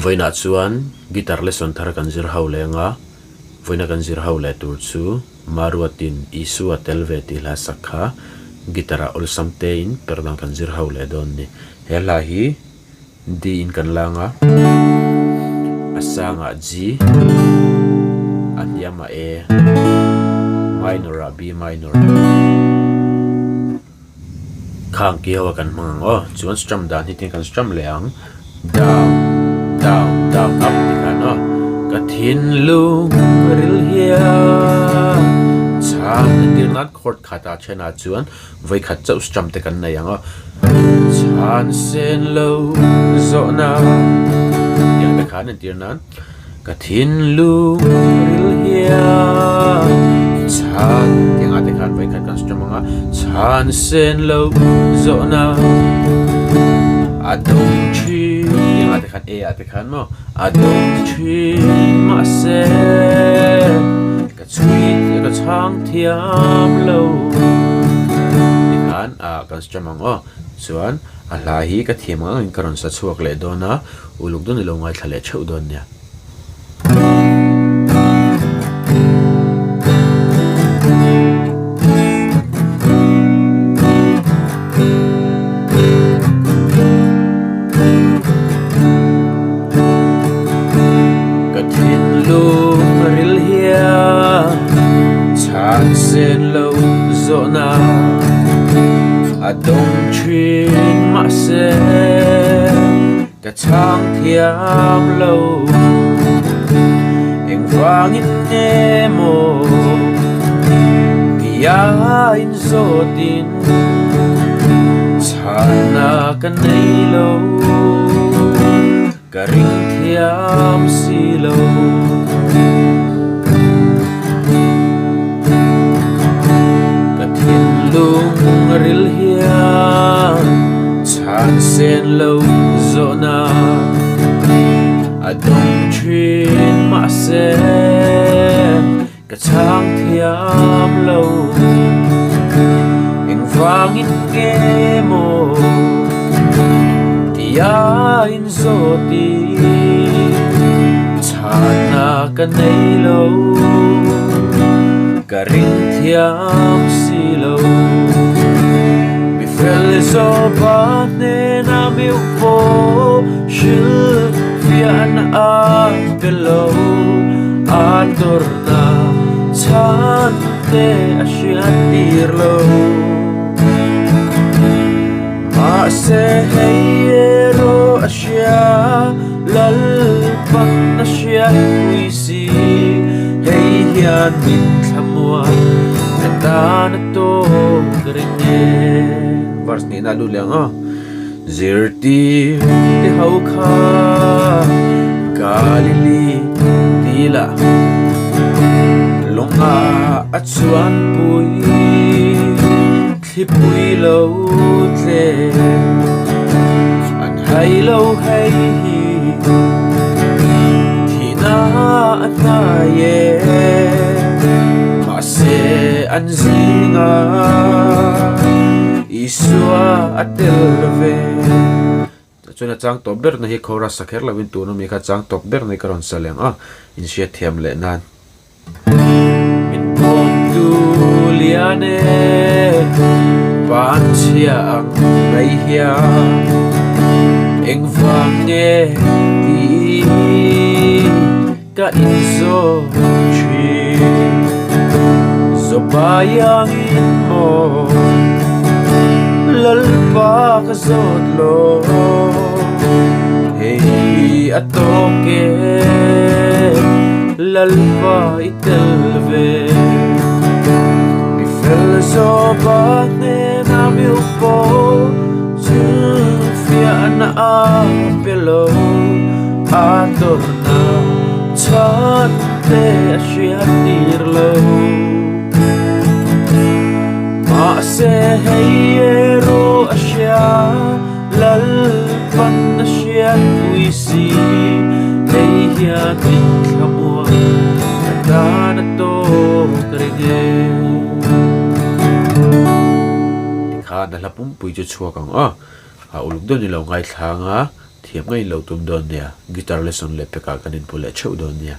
voina chuan guitar lesson thar kan zir ho lenga voina kan zir ho le tur chu Maruatin Isua telve ti la sakha gitara ol samte in Perhdan kan zir ho le don ni hela hi D in kan langa asanga G atyama A minor a B minor khang ki hawa kan mango chuan strum dan hi tin kan strum leang down down down up ti kan no ka thin lung ril hia chan dir nat chord khata chena chuan voi khat chau strum te kan na yang chan sen lo zo na ya be khan dir nan ka thin lung ril hia chan tiếng ate khan voi khat kan strum nga chan sen lo zo na adong chi tiếng ate khan e ate khan mo adong chi ma se ka chui ka chang thiam lo ti khan a kan strum ngo chuan a la hi ka thiam nga in karon sa chuak le dona uluk don lo ngai thale cheu don nia sen lâu zo na adong chin ma se ka chang thiam lo eng vang in nemo kia in zo tin chana ka nei lo ka ring thiam si lo lung ril hia chan sen lo zo na adong chin ma se ka chang thiam lo eng vang in ngemo tia in zo ti chana ka nei lo ka ring thiam si lo mi fel zo ba ne na mi po shil fian a below adorna chan te ashian dirlo ma se heyero ashia lal pan ashia wisi hey hian min thamwa ta na to gringe vers ni na lu leng a zirti te hau kha galili tila longa achuan pui thipui lo tle an hai lo hai thina na ye ma se an zinga Isua atelve chuna chang top ber na hi khora sakher lawin tu no mi kha chang top ber nei karon saleng a in sia thiam le nan min bom tu liane pan chia ang mai hia eng vang nge ti ka MIZO chi zo bayang in mo lalpa ka zot lo hey atoke lalpa itelve mi fel zo ba ne na mi po fia na a pelo adorna chan te ashia dirlo ma se heyero ashia lal pan ashia wisi hey ya tin khamwa ta na to krege dikha na lapum pui chu chuakang a uluk do ni lo ngai thlanga thiam ngay lo tum don nia guitar lesson le peka kanin pule cheu don nia